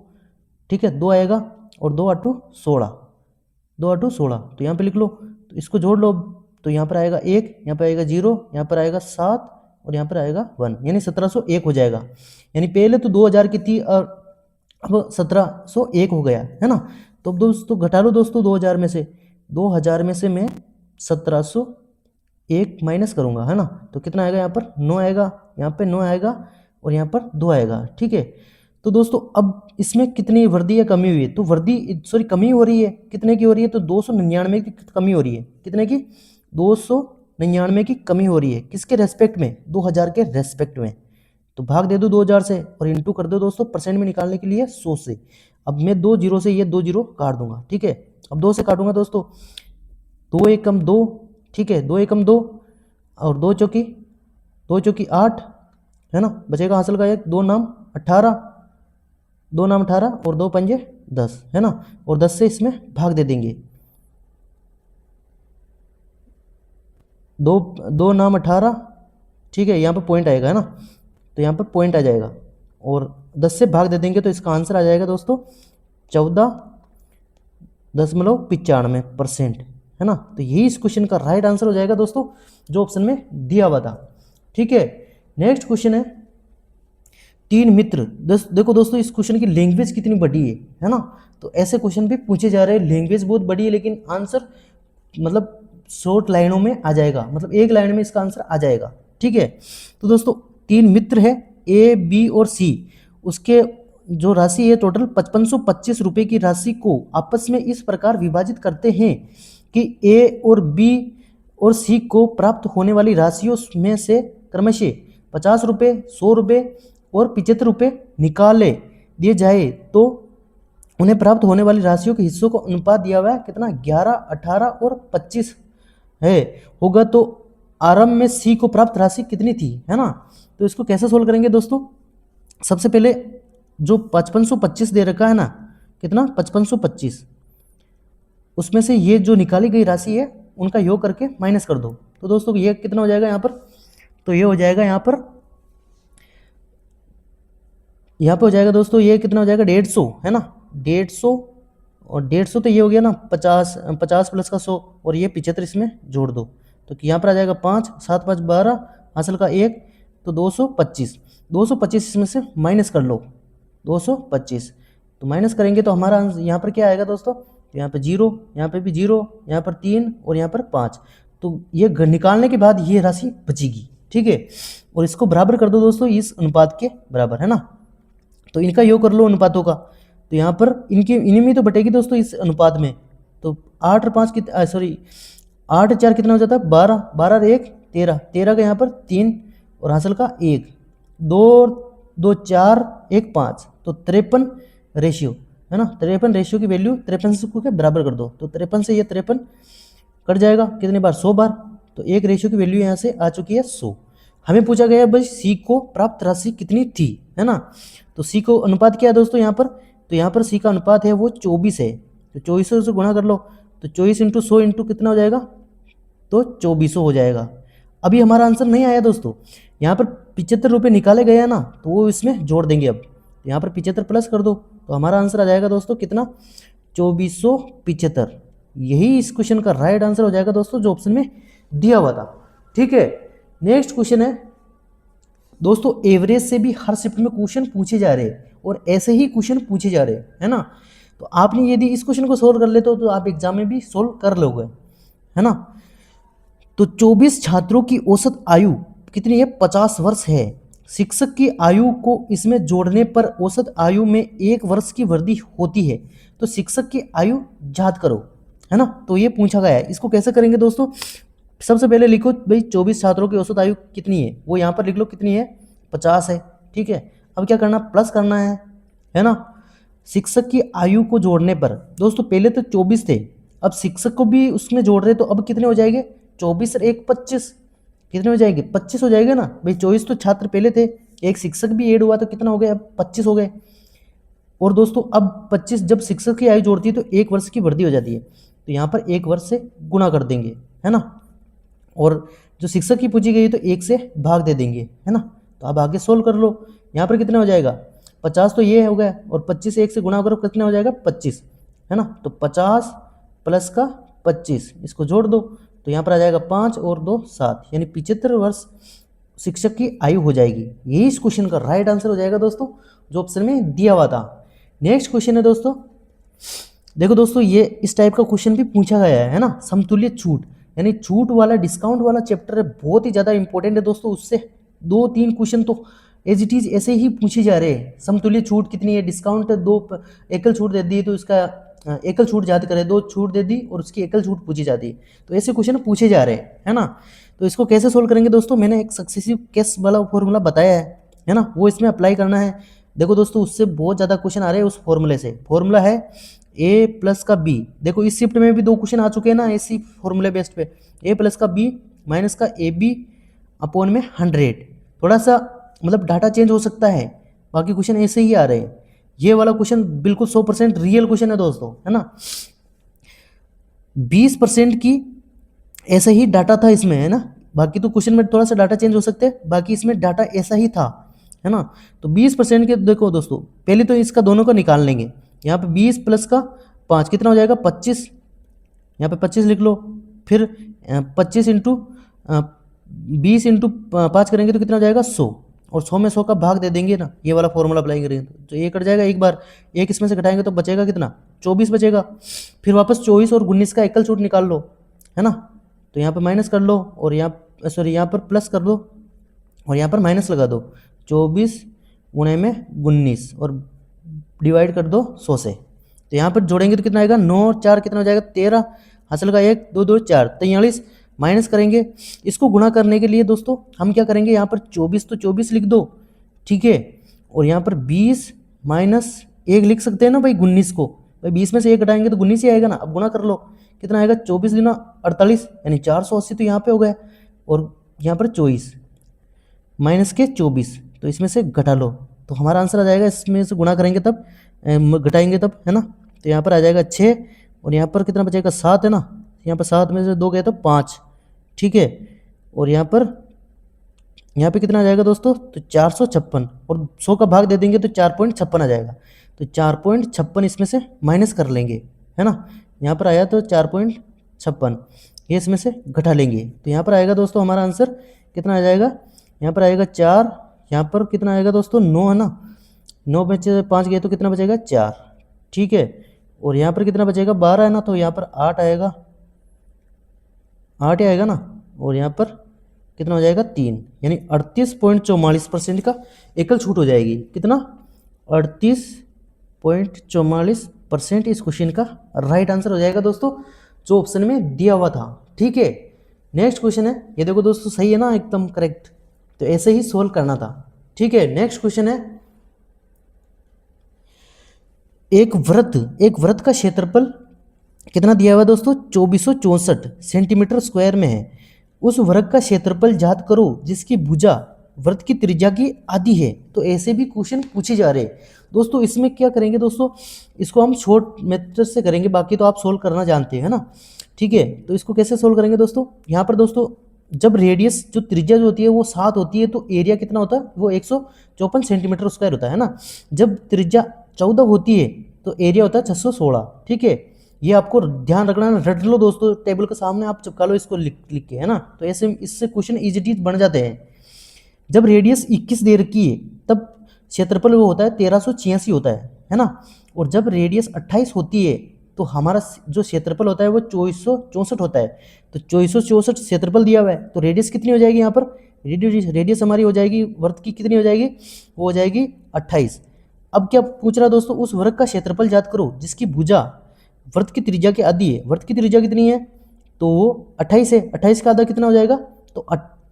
[SPEAKER 1] ठीक है, 2 आएगा, और 2 8 16, 2 8 16, तो यहाँ पे लिख लो, तो इसको जोड़ लो, तो यहाँ पर आएगा 1, यहाँ पर आएगा 0, यहाँ पर आएगा 7, और यहाँ पर आएगा 1, यानी 1701 हो जाएगा। यानी पहले तो 2000 की थी और अब 1701 हो गया, है ना। तो अब दोस्तों घटा लो दोस्तों, 2000 में से मैं 1701 माइनस करूँगा, है ना, तो कितना आएगा, यहाँ पर 9 आएगा, यहाँ पर 9 आएगा, और यहाँ पर 2 आएगा, ठीक है। तो दोस्तों अब इसमें कितनी वृद्धि या कमी हुई है, तो कमी हो रही है, कितने की हो रही है, तो 299 की कमी हो रही है, कितने की 299 की कमी हो रही है, किसके रेस्पेक्ट में, 2000 के रेस्पेक्ट में, तो भाग दे दो 2000 से और इंटू कर दो दोस्तों परसेंट में निकालने के लिए 100 से। अब मैं 2 जीरो से ये 2 जीरो काट दूंगा, ठीक है। अब 2 से काटूंगा दोस्तों, 2 एकम 2, ठीक है, 2 एकम 2 और 2 चौकी 8, है ना। बचेगा हासिल का 1, 2 नाम 18, 2 नाम 18 और 2 पंजे 10, है ना। और 10 से इसमें भाग दे देंगे, 2 नाम 18, ठीक है, यहाँ पर पॉइंट आएगा, है ना। तो यहाँ पर पॉइंट आ जाएगा और 10 से भाग दे देंगे तो इसका आंसर आ जाएगा दोस्तों 14.95%, है ना। तो यही इस क्वेश्चन का राइट आंसर हो जाएगा दोस्तों, जो ऑप्शन में दिया हुआ था, ठीक है। नेक्स्ट क्वेश्चन है 3 मित्र। देखो दोस्तों इस क्वेश्चन की लैंग्वेज कितनी बड़ी है ना। तो ऐसे क्वेश्चन भी पूछे जा रहे हैं, लैंग्वेज बहुत बड़ी है लेकिन आंसर मतलब शॉर्ट लाइनों में आ जाएगा, मतलब एक लाइन में इसका आंसर आ जाएगा, ठीक है। तो दोस्तों 3 मित्र है ए, बी और सी, उसके जो राशि है टोटल 5525 रुपये की राशि को आपस में इस प्रकार विभाजित करते हैं कि ए और बी और सी को प्राप्त होने वाली राशियों में से क्रमशः 50 रुपये, 100 रुपये और 75 रुपये निकाले दिए जाए तो उन्हें प्राप्त होने वाली राशियों के हिस्सों को अनुपात दिया हुआ है कितना, 11, 18 और 25 है होगा। तो आरंभ में सी को प्राप्त राशि कितनी थी, है ना। तो इसको कैसे सोल्व करेंगे दोस्तों, सबसे पहले जो 5525 दे रखा है ना, कितना 5525, उसमें से ये जो निकाली गई राशि है उनका योग करके माइनस कर दो। तो दोस्तों ये कितना हो जाएगा यहाँ पर, तो ये हो जाएगा यहाँ पे हो जाएगा दोस्तों, ये कितना हो जाएगा 150, है ना। 150 और 150 तो ये हो गया ना 50, 50 प्लस का 100 और ये 75 इसमें जोड़ दो तो यहाँ पर आ जाएगा 5, 7 5 12, हासिल का 1 तो 225, 225 इसमें से माइनस कर लो 225, तो माइनस करेंगे तो हमारा यहाँ पर क्या आएगा दोस्तों, तो यहाँ पर 0, यहाँ पर भी 0, यहाँ पर 3 और यहाँ पर 5, तो ये निकालने के बाद ये राशि बचेगी, ठीक है। और इसको बराबर कर दो दोस्तों इस अनुपात के बराबर, है ना। तो इनका योग कर लो अनुपातों का, तो यहाँ पर इन्हीं में तो बटेगी दोस्तों इस अनुपात में। तो 8 और 5 सॉरी 8 4 कितना हो जाता है 12, 12 और 1 13, 13 का यहाँ पर 3 और हासिल का 1, 2 2 4 1 5, तो 53 रेशियो, है ना। 53 रेशियो की वैल्यू 53 को के बराबर कर दो, तो 53 से ये 53 कट जाएगा कितने बार, 100 बार, तो एक रेशियो की वैल्यू यहाँ से आ चुकी है 100। हमें पूछा गया भाई सी को प्राप्त राशि कितनी थी, है ना। तो सी को अनुपात क्या है दोस्तों यहाँ पर, तो यहाँ पर सी का अनुपात है वो 24 है, तो 2400 से गुणा कर लो, तो 24 इंटू 100 इंटू कितना हो जाएगा, तो 2400 हो जाएगा। अभी हमारा आंसर नहीं आया दोस्तों, यहाँ पर 75 रुपये निकाले गए हैं ना, तो वो इसमें जोड़ देंगे। अब तो यहाँ पर 75 प्लस कर दो तो हमारा आंसर आ जाएगा दोस्तों कितना, 2475। यही इस क्वेश्चन का राइट आंसर हो जाएगा दोस्तों, जो ऑप्शन में दिया हुआ था, ठीक है। नेक्स्ट क्वेश्चन है दोस्तों, एवरेज से भी हर शिफ्ट में क्वेश्चन पूछे जा रहे हैं और ऐसे ही क्वेश्चन पूछे जा रहे हैं, है ना। तो आपने यदि इस क्वेश्चन को सोल्व कर लेते हो तो आप एग्जाम में भी सोल्व कर लोगे, है ना। तो 24 छात्रों की औसत आयु कितनी है, 50 वर्ष है। शिक्षक की आयु को इसमें जोड़ने पर औसत आयु में 1 वर्ष की वृद्धि होती है, तो शिक्षक की आयु ज्ञात करो, है ना। तो ये पूछा गया है, इसको कैसे करेंगे दोस्तों, सबसे पहले लिखो भाई 24 छात्रों की औसत आयु कितनी है, वो यहाँ पर लिख लो कितनी है, 50 है, ठीक है। अब क्या करना, प्लस करना है ना। शिक्षक की आयु को जोड़ने पर दोस्तों पहले तो 24 थे, अब शिक्षक को भी उसमें जोड़ रहे तो अब कितने हो जाएंगे, 24 और 1 25, कितने हो जाएंगे, 25 हो जाएगा ना भाई। 24 तो छात्र पहले थे, एक शिक्षक भी ऐड हुआ तो कितना हो गया, अब 25 हो गए। और दोस्तों अब 25 जब शिक्षक की आयु जोड़ती है तो 1 वर्ष की वृद्धि हो जाती है, तो यहाँ पर 1 वर्ष से गुणा कर देंगे, है ना। और जो शिक्षक की पूछी गई तो 1 से भाग दे देंगे, है ना। तो अब आगे सोल्व कर लो, यहाँ पर कितना हो जाएगा, 50 तो ये हो गया और 25 से 1 से गुणा करो कितना हो जाएगा 25, है ना। तो 50 प्लस का 25 इसको जोड़ दो तो यहाँ पर आ जाएगा 5 और 2 7, यानी 75 वर्ष शिक्षक की आयु हो जाएगी। यही इस क्वेश्चन का राइट आंसर हो जाएगा दोस्तों, जो ऑप्शन में दिया हुआ था। नेक्स्ट क्वेश्चन है दोस्तों, देखो दोस्तों ये इस टाइप का क्वेश्चन भी पूछा गया है ना, समतुल्य छूट, यानी छूट वाला डिस्काउंट वाला चैप्टर है, बहुत ही ज़्यादा इंपॉर्टेंट है दोस्तों। उससे 2-3 क्वेश्चन तो एज इट इज ऐसे ही पूछे जा रहे हैं। समतुल्य छूट कितनी है, डिस्काउंट 2 एकल छूट दे दी तो इसका एकल छूट याद करें, 2 छूट दे दी और उसकी एकल छूट पूछी जाती है, तो ऐसे क्वेश्चन पूछे जा रहे हैं, है ना। तो इसको कैसे सोल्व करेंगे दोस्तों, मैंने एक सक्सेसिव केस वाला फॉर्मूला बताया है, है ना, वो इसमें अप्लाई करना है। देखो दोस्तों, उससे बहुत ज़्यादा क्वेश्चन आ रहे हैं उस फॉर्मूले से। फॉर्मूला है ए प्लस का बी। देखो इस शिफ्ट में भी 2 क्वेश्चन आ चुके हैं ना इसी फॉर्मूले बेस्ड पे। ए प्लस का बी माइनस का ए बी अपॉन में 100। थोड़ा सा मतलब डाटा चेंज हो सकता है, बाकी क्वेश्चन ऐसे ही आ रहे हैं। ये वाला क्वेश्चन बिल्कुल 100% रियल क्वेश्चन है दोस्तों, है ना। 20% की ऐसा ही डाटा था इसमें, है ना। बाकी तो क्वेश्चन में थोड़ा सा डाटा चेंज हो सकते हैं, बाकी इसमें डाटा ऐसा ही था, है ना। तो 20% के देखो दोस्तों, पहले तो इसका दोनों का निकाल लेंगे। यहाँ पे 20 प्लस का 5 कितना हो जाएगा 25। यहाँ पे 25 लिख लो। फिर 25 इंटू 20 इंटू 5 करेंगे तो कितना हो जाएगा 100। और 100 में 100 का भाग दे देंगे ना, ये वाला फॉर्मूला अप्लाई करेंगे तो ये कट जाएगा एक बार। एक इसमें से घटाएंगे तो बचेगा कितना 24 बचेगा। फिर वापस 24 और 19 का एकल छूट निकाल लो, है ना। तो यहाँ पर माइनस कर लो और यहाँ सॉरी यहाँ पर प्लस कर दो और यहाँ पर माइनस लगा दो। 24 गुणे में 19 और डिवाइड कर दो 100 से। तो यहाँ पर जोड़ेंगे तो कितना आएगा 9 और 4 कितना हो जाएगा 13। हासिल का 1 2 2 4 43। माइनस करेंगे, इसको गुणा करने के लिए दोस्तों हम क्या करेंगे, यहाँ पर 24 तो 24 लिख दो, ठीक है। और यहाँ पर 20 माइनस 1 लिख सकते हैं ना भाई 19 को। भाई 20 में से 1 घटाएंगे तो 19 ही आएगा ना। अब गुणा कर लो, कितना आएगा 24 गुना 48 यानी 480 तो यहाँ पे हो गया। और यहाँ पर 24 माइनस के 24 तो इसमें से घटा लो तो हमारा आंसर आ जाएगा। इसमें से गुणा करेंगे तब घटाएंगे तब, है ना। तो यहाँ पर आ जाएगा 6 और यहाँ पर कितना बचेगा 7, है ना। यहाँ पर 7 में से 2 गए तो 5, ठीक है। और यहाँ पे कितना आ जाएगा दोस्तों, तो 456 और 100 का भाग दे देंगे तो 4.56 आ जाएगा। तो 4.56 इसमें से माइनस कर लेंगे, है ना। यहाँ पर आया तो 4.56, ये इसमें से घटा लेंगे तो यहाँ पर आएगा दोस्तों हमारा आंसर कितना आ जाएगा। यहाँ पर आएगा 4, यहाँ पर कितना आएगा दोस्तों 9, है ना। 9 में से 5 गए तो कितना बचेगा 4, ठीक है। और यहाँ पर कितना बचेगा 12, है ना। तो यहाँ पर 8 आएगा, 8 ही आएगा ना। और यहाँ पर कितना हो जाएगा 3, यानी 38.44% का एकल छूट हो जाएगी। कितना 38.44% इस क्वेश्चन का राइट आंसर हो जाएगा दोस्तों, जो ऑप्शन में दिया हुआ था, ठीक है। नेक्स्ट क्वेश्चन है, ये देखो दोस्तों सही है ना एकदम करेक्ट। तो ऐसे ही सोल्व करना था, ठीक है। नेक्स्ट क्वेश्चन है, एक वृत्त का क्षेत्रफल कितना दिया हुआ है दोस्तों 2464 सेंटीमीटर स्क्वायर में है। उस वृत्त का क्षेत्रफल ज्ञात करो जिसकी भुजा वृत्त की त्रिज्या की आधी है। तो ऐसे भी क्वेश्चन पूछे जा रहे हैं दोस्तों। इसमें क्या करेंगे दोस्तों, इसको हम शॉर्ट मेथड से करेंगे, बाकी तो आप सोल्व करना जानते हैं ना, ठीक है। तो इसको कैसे सोल्व करेंगे दोस्तों, यहाँ पर दोस्तों जब रेडियस जो त्रिज्या जो होती है वो 7 होती है तो एरिया कितना होता है वो 154 सेंटीमीटर स्क्वायर होता है ना। जब त्रिज्या 14 होती है तो एरिया होता है 616, ठीक है। ये आपको ध्यान रखना है, रट लो दोस्तों, टेबल के सामने आप चिपका लो इसको लिख के, है ना। तो ऐसे इससे क्वेश्चन इजीली बन जाते हैं। जब रेडियस 21 दे रखी है तब क्षेत्रफल वो होता है 1386 होता है ना। और जब रेडियस 28 होती है तो हमारा जो क्षेत्रफल होता है वो 2464 होता है। तो 2464 क्षेत्रफल दिया हुआ है तो रेडियस कितनी हो जाएगी, यहाँ पर रेडियस हमारी हो जाएगी वृत्त की कितनी हो जाएगी, वो हो जाएगी 28। अब क्या पूछ रहा है दोस्तों, उस वृत्त का क्षेत्रफल ज्ञात करो जिसकी भुजा वृत्त की त्रिज्या के आधी है। वृत्त की त्रिज्या कितनी है, तो वो 28 है। 28 का आधा कितना हो जाएगा, तो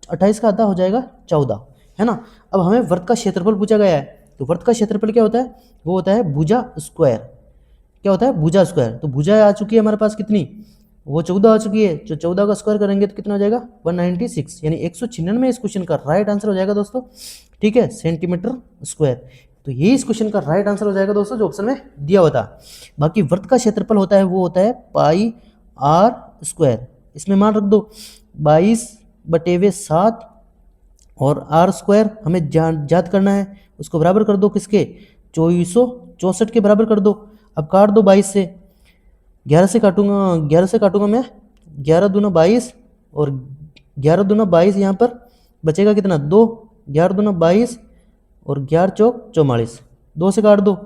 [SPEAKER 1] 28 का आधा हो जाएगा 14, है ना। अब हमें वृत्त का क्षेत्रफल पूछा गया है, तो वृत्त का क्षेत्रफल क्या होता है, वो होता है भुजा स्क्वायर। क्या होता है, भुजा स्क्वायर। तो भुजा आ चुकी है हमारे पास कितनी, वो 14 आ चुकी है। जो 14 का स्क्वायर करेंगे तो कितना हो जाएगा 196, यानी 196 इस क्वेश्चन का राइट आंसर हो जाएगा दोस्तों, ठीक है, सेंटीमीटर स्क्वायर। तो ये इस क्वेश्चन का राइट आंसर हो जाएगा दोस्तों, जो ऑप्शन में दिया हुआ था। बाकी वृत्त का क्षेत्रफल होता है वो होता है पाई आर स्क्वायर। इसमें मान रख दो 22/7 और आर स्क्वायर हमें याद करना है, उसको बराबर कर दो किसके 2464 के बराबर कर दो। अब काट दो 22 से, 11 से काटूंगा मैं, 11 दूना 22 और 11 दूना 22, यहाँ पर बचेगा कितना 2, 11 दूना 22 और 11 चौक 44, 2 से काट दो,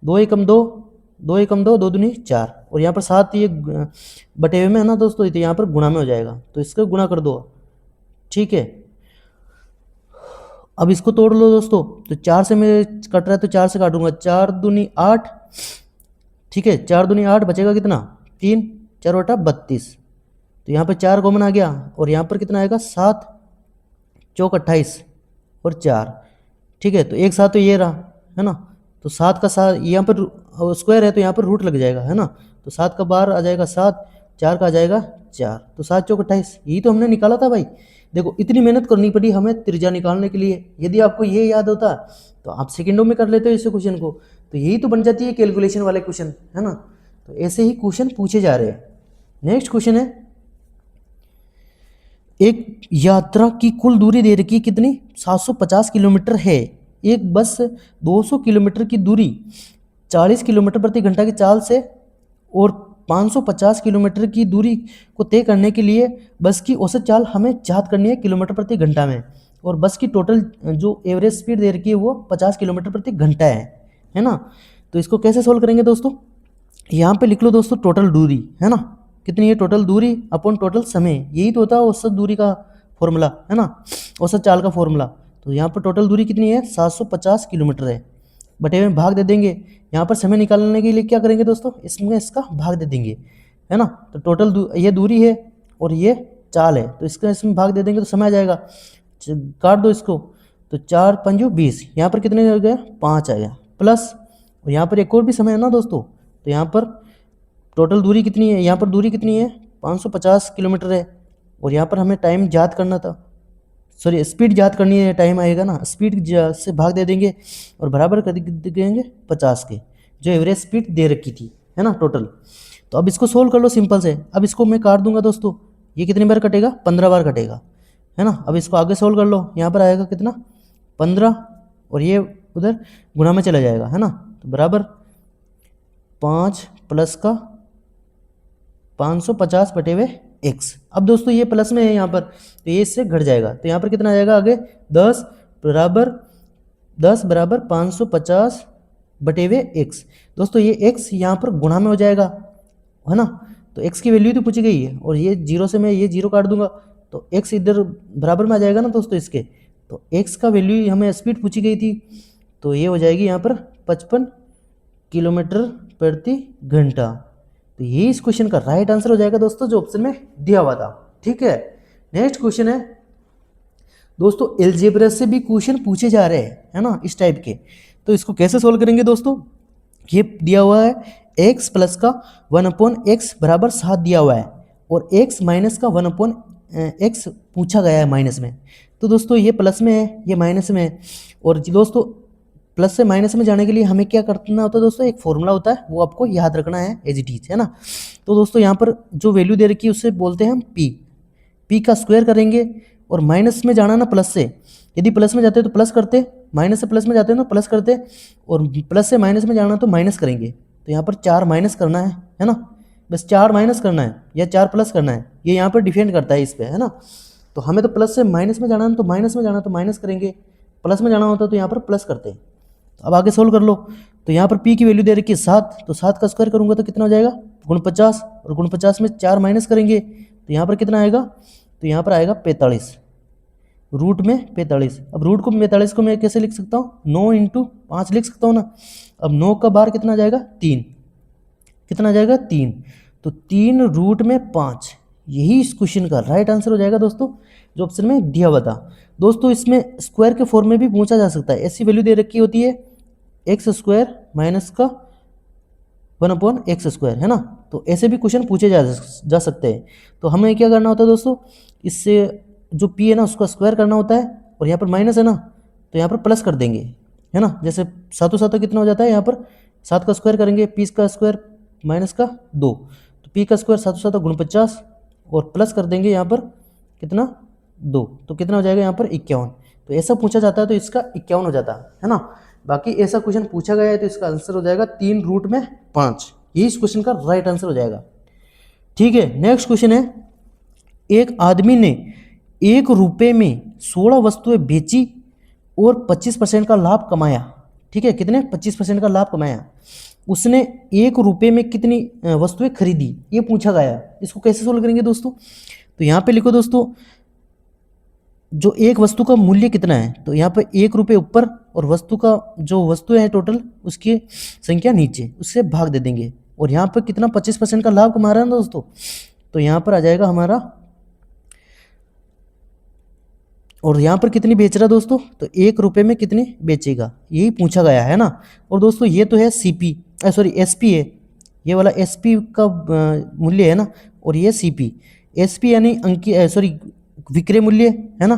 [SPEAKER 1] 2 एकम 2, 2 एकम 2, 2 दूनी 4 और यहाँ पर 7 ये बटे हुए में है ना दोस्तों, तो यहाँ पर गुणा में हो जाएगा तो इसको गुणा कर दो, ठीक है। अब इसको तोड़ लो दोस्तों, तो 4 से मैं कट रहा है तो 4 से काटूंगा, 4 दूनी 8, ठीक है, 4 दूनी 8 बचेगा कितना 3, 4 बटा 32। तो यहाँ पर 4 कॉमन आ गया और यहाँ पर कितना आएगा 7 चौक 28 और 4, ठीक है, तो एक सात तो ये रहा, है ना, तो 7 का 7 यहाँ पर स्क्वायर है तो यहाँ पर रूट लग जाएगा, है ना, तो 7 का बाहर आ जाएगा 7, 4 का आ जाएगा 4, तो 7 चौक 28, यही तो हमने निकाला था भाई। देखो इतनी मेहनत करनी पड़ी हमें त्रिज्या निकालने के लिए, यदि आपको ये याद होता तो आप सेकंडों में कर लेते हो इस क्वेश्चन को, तो यही तो बन जाती है कैलकुलेशन वाले क्वेश्चन, है ना। तो ऐसे ही क्वेश्चन पूछे जा रहे हैं। नेक्स्ट क्वेश्चन है, एक यात्रा की कुल दूरी दे रखी कितनी 750 किलोमीटर है। एक बस 200 किलोमीटर की दूरी 40 किलोमीटर प्रति घंटा की चाल से और 550 किलोमीटर की दूरी को तय करने के लिए बस की औसत चाल हमें ज्ञात करनी है किलोमीटर प्रति घंटा में, और बस की टोटल जो एवरेज स्पीड दे रखी है वो 50 किलोमीटर प्रति घंटा है ना। तो इसको कैसे सोल्व करेंगे दोस्तों, यहाँ पे लिख लो दोस्तों टोटल दूरी, है ना, कितनी है टोटल दूरी अपॉन टोटल समय, यही तो होता है औसत दूरी का फॉर्मूला, है ना, औसत चाल का फॉर्मूला। तो यहाँ पर टोटल दूरी कितनी है 750 किलोमीटर है, बटे में भाग दे देंगे। यहाँ पर समय निकालने के लिए क्या करेंगे दोस्तों, इसमें इसका भाग दे देंगे, है ना। तो टोटल ये दूरी है और ये चाल है, तो इसका इसमें भाग दे देंगे तो समय आ जाएगा, काट दो इसको, तो 4 पंजो 20, यहाँ पर कितने हो गया 5 आ गया, प्लस और यहाँ पर एक और भी समय है ना दोस्तों, तो यहाँ पर टोटल दूरी कितनी है, यहाँ पर दूरी कितनी है 550 किलोमीटर है, और यहाँ पर हमें टाइम याद करना था, सॉरी स्पीड याद करनी है, टाइम आएगा ना, स्पीड से भाग दे देंगे और बराबर कर देंगे 50 के, जो एवरेज स्पीड दे रखी थी, है ना टोटल। तो अब इसको सोल्व कर लो सिंपल से, अब इसको मैं काट दूंगा दोस्तों, ये कितनी बार कटेगा 15 बार कटेगा, है ना। अब इसको आगे सोल्व कर लो, यहाँ पर आएगा कितना 15 और ये उधर गुणा में चला जाएगा, है ना, तो बराबर 5 प्लस का 550 बटे हुए x। अब दोस्तों ये प्लस में है यहाँ पर, तो ये इससे घट जाएगा, तो यहाँ पर कितना आ जाएगा आगे 10 बराबर 550 बटे हुए x। दोस्तों ये x यहाँ पर गुणा में हो जाएगा, है ना, तो x की वैल्यू तो पूछी गई है, और ये जीरो से मैं ये जीरो काट दूंगा तो x इधर बराबर में आ जाएगा ना दोस्तों इसके, तो x का वैल्यू हमें स्पीड पूछी गई थी, तो ये हो जाएगी यहाँ पर 55 किलोमीटर प्रति घंटा। तो ये इस क्वेश्चन का राइट आंसर हो जाएगा दोस्तों, जो ऑप्शन में दिया हुआ था। ठीक है, नेक्स्ट क्वेश्चन है दोस्तों, एलजेब्रा से भी क्वेश्चन पूछे जा रहे हैं, है ना, इस टाइप के। तो इसको कैसे सोल्व करेंगे दोस्तों, ये दिया हुआ है x प्लस का 1/x बराबर 7 दिया हुआ है, और x माइनस का 1/x पूछा गया है माइनस में। तो दोस्तों ये प्लस में है, ये माइनस में है, और दोस्तों प्लस से माइनस में जाने के लिए हमें क्या करना होता है दोस्तों, एक फॉर्मूला होता है, वो आपको याद रखना है एज इट इज, है ना। तो दोस्तों यहाँ पर जो वैल्यू दे रखी है उससे बोलते हैं हम p का स्क्वायर करेंगे, और माइनस में जाना ना प्लस से, यदि प्लस में जाते हैं तो प्लस करते, माइनस से प्लस में जाते हैं तो प्लस करते, और प्लस से माइनस में जाना तो माइनस करेंगे। तो यहाँ पर 4 माइनस करना है ना, बस 4 माइनस करना है या 4 प्लस करना है, ये यहाँ पर डिपेंड करता है इस पर, है ना। तो हमें तो प्लस से माइनस में जाना है तो माइनस में जाना तो माइनस करेंगे, प्लस में जाना होता तो यहाँ पर प्लस करते हैं। तो अब आगे सोल्व कर लो, तो यहाँ पर p की वैल्यू दे रखी है 7, तो 7 का स्क्वायर करूंगा तो कितना हो जाएगा 49, और 49 में 4 माइनस करेंगे तो यहाँ पर कितना आएगा, तो यहाँ पर आएगा 45, रूट में 45। अब रूट को 45 को मैं कैसे लिख सकता हूँ, 9 इंटू 5 लिख सकता हूँ ना। अब 9 का बार कितना आ जाएगा 3, कितना आ जाएगा 3, तो 3 रूट में 5, यही इस क्वेश्चन का राइट आंसर हो जाएगा दोस्तों, जो ऑप्शन में दिया हुआ था। दोस्तों इसमें स्क्वायर के फॉर्म में भी पूछा जा सकता है, ऐसी वैल्यू दे रखी होती है एक्स स्क्वायर माइनस का 1/x स्क्वायर, है ना, तो ऐसे भी क्वेश्चन पूछे जा सकते हैं। तो हमें क्या करना होता है दोस्तों, इससे जो p है ना उसका स्क्वायर करना होता है, और यहाँ पर माइनस है ना तो यहाँ पर प्लस कर देंगे, है ना, जैसे सातों सातों कितना हो जाता है, यहाँ पर 7 का स्क्वायर करेंगे, p का स्क्वायर माइनस का 2, तो p का स्क्वायर 7 7 49, और प्लस कर देंगे यहाँ पर कितना 2, तो कितना हो जाएगा यहाँ पर 51। तो ऐसा पूछा जाता है तो इसका 51 हो जाता है ना। बाकी ऐसा क्वेश्चन पूछा गया है तो इसका आंसर हो जाएगा 3 रूट में 5, ये इस क्वेश्चन का राइट आंसर हो जाएगा। ठीक है, नेक्स्ट क्वेश्चन है, एक आदमी ने 1 रुपये में 16 वस्तुएं बेची और 25% का लाभ कमाया। ठीक है, कितने 25% का लाभ कमाया। उसने 1 रुपये में कितनी वस्तुएं खरीदी, ये पूछा गया। इसको कैसे सोल्व करेंगे दोस्तों, तो यहाँ पे लिखो दोस्तों, जो एक वस्तु का मूल्य कितना है, तो यहाँ पे 1 रुपये ऊपर और वस्तु का जो वस्तुएं है टोटल उसकी संख्या नीचे, उससे भाग दे देंगे, और यहाँ पर कितना 25% का लाभ कमा रहा है ना दोस्तों, तो यहाँ पर आ जाएगा हमारा और यहाँ पर कितनी बेच रहा है दोस्तों, तो 1 रुपये में कितनी बेचेगा, यही पूछा गया है ना। और दोस्तों ये तो है सीपी, सॉरी एसपी है, ये वाला एसपी का मूल्य है ना, और ये सीपी। एसपी यानी अंकी सॉरी विक्रय मूल्य है ना,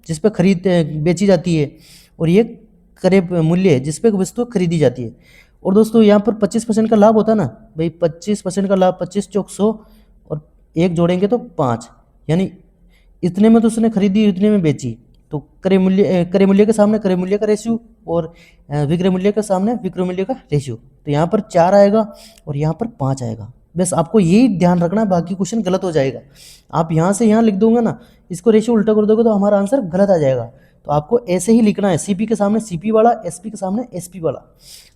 [SPEAKER 1] जिस पर खरीद बेची जाती है, और ये क्रय मूल्य है जिस पर वस्तु खरीदी जाती है। और दोस्तों यहाँ पर 25% का लाभ होता है ना भाई, 25% का लाभ, 25 चौक 100 और 1 जोड़ेंगे तो 5, यानी इतने में तो उसने खरीदी, इतने में बेची, तो क्रय मूल्य के सामने क्रय मूल्य का रेशियो, और विक्रय मूल्य के सामने विक्रय मूल्य का रेशियो। तो यहाँ पर 4 आएगा और यहाँ पर 5 आएगा। बस आपको यही ध्यान रखना है, बाकी क्वेश्चन गलत हो जाएगा। आप यहाँ से यहाँ लिख दोगे ना, इसको रेशियो उल्टा कर दोगे तो हमारा आंसर गलत आ जाएगा। तो आपको ऐसे ही लिखना है, सीपी के सामने सीपी वाला, एसपी के सामने एसपी वाला।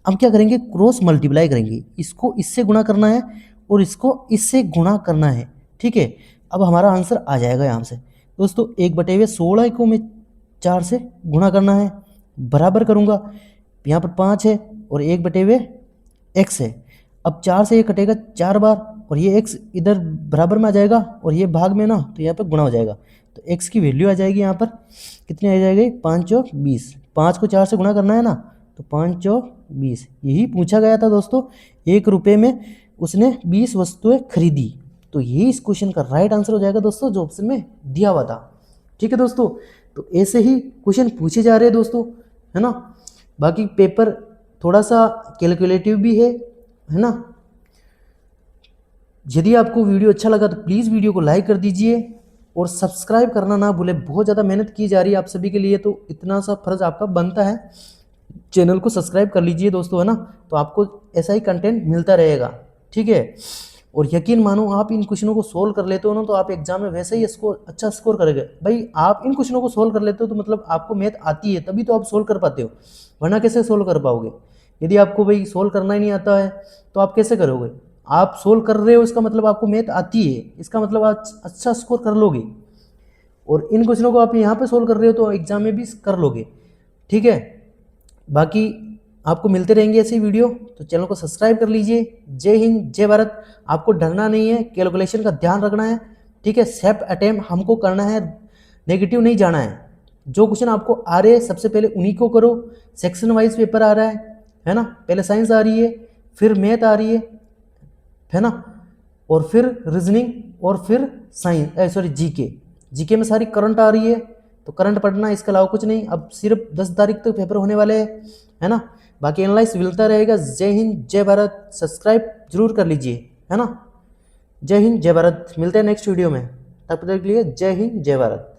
[SPEAKER 1] हम क्या करेंगे, क्रॉस मल्टीप्लाई करेंगे, इसको इससे गुणा करना है और इसको इससे गुणा करना है, ठीक है। अब हमारा आंसर आ जाएगा यहाँ से दोस्तों, 1/16 को मैं 4 से गुणा करना है, बराबर करूँगा, यहाँ पर 5 है और 1/x है। अब 4 से ये कटेगा 4 बार, और ये x इधर बराबर में आ जाएगा और ये भाग में ना, तो यहाँ पर गुणा हो जाएगा। तो x की वैल्यू आ जाएगी यहाँ पर कितनी आ जाएगी, 5 चौक 20। 5 को 4 से गुणा करना है ना, तो 5 चौक 20, यही पूछा गया था दोस्तों। 1 रुपये में उसने 20 वस्तुएं खरीदी, तो यही इस क्वेश्चन का राइट आंसर हो जाएगा दोस्तों, जो ऑप्शन में दिया हुआ था। ठीक है दोस्तों, तो ऐसे ही क्वेश्चन पूछे जा रहे हैं दोस्तों, है ना। बाकी पेपर थोड़ा सा कैलकुलेटिव भी है ना। यदि आपको वीडियो अच्छा लगा तो प्लीज़ वीडियो को लाइक कर दीजिए और सब्सक्राइब करना ना भूलें। बहुत ज़्यादा मेहनत की जा रही है आप सभी के लिए, तो इतना सा फर्ज आपका बनता है, चैनल को सब्सक्राइब कर लीजिए दोस्तों, है ना। तो आपको ऐसा ही कंटेंट मिलता रहेगा, ठीक है। और यकीन मानो, आप इन क्वेश्चनों को सोल्व कर लेते हो ना, तो आप एग्जाम में वैसे ही अच्छा स्कोर करेंगे भाई। आप इन क्वेश्चनों को सोल्व कर लेते हो तो मतलब आपको मैथ आती है, तभी तो आप सोल्व कर पाते हो, वरना कैसे सोल्व कर पाओगे। यदि आपको भाई सोल्व करना ही नहीं आता है तो आप कैसे करोगे। आप सोल्व कर रहे हो, इसका मतलब आपको मैथ आती है, इसका मतलब आप अच्छा स्कोर कर लोगे। और इन क्वेश्चनों को आप यहाँ पे सोल्व कर रहे हो तो एग्जाम में भी कर लोगे, ठीक है। बाकी आपको मिलते रहेंगे ऐसे वीडियो, तो चैनल को सब्सक्राइब कर लीजिए। जय हिंद, जय भारत। आपको डरना नहीं है, कैलकुलेशन का ध्यान रखना है, ठीक है। सेल्फ अटेम्प्ट हमको करना है, नेगेटिव नहीं जाना है। जो क्वेश्चन आपको आ रहे हैं सबसे पहले उन्हीं को करो। सेक्शन वाइज पेपर आ रहा है ना। पहले साइंस आ रही है, फिर मैथ आ रही है ना, और फिर रीजनिंग, और फिर साइंस जीके में सारी करंट आ रही है, तो करंट पढ़ना, इसके अलावा कुछ नहीं। अब सिर्फ 10 तारीख तक पेपर होने वाले हैं, है ना। बाकी एनालाइज मिलता रहेगा। जय हिंद, जय भारत। सब्सक्राइब जरूर कर लीजिए, है ना। जय हिंद, जय भारत। मिलते हैं नेक्स्ट वीडियो में, तब तक के लिए जय हिंद, जय भारत।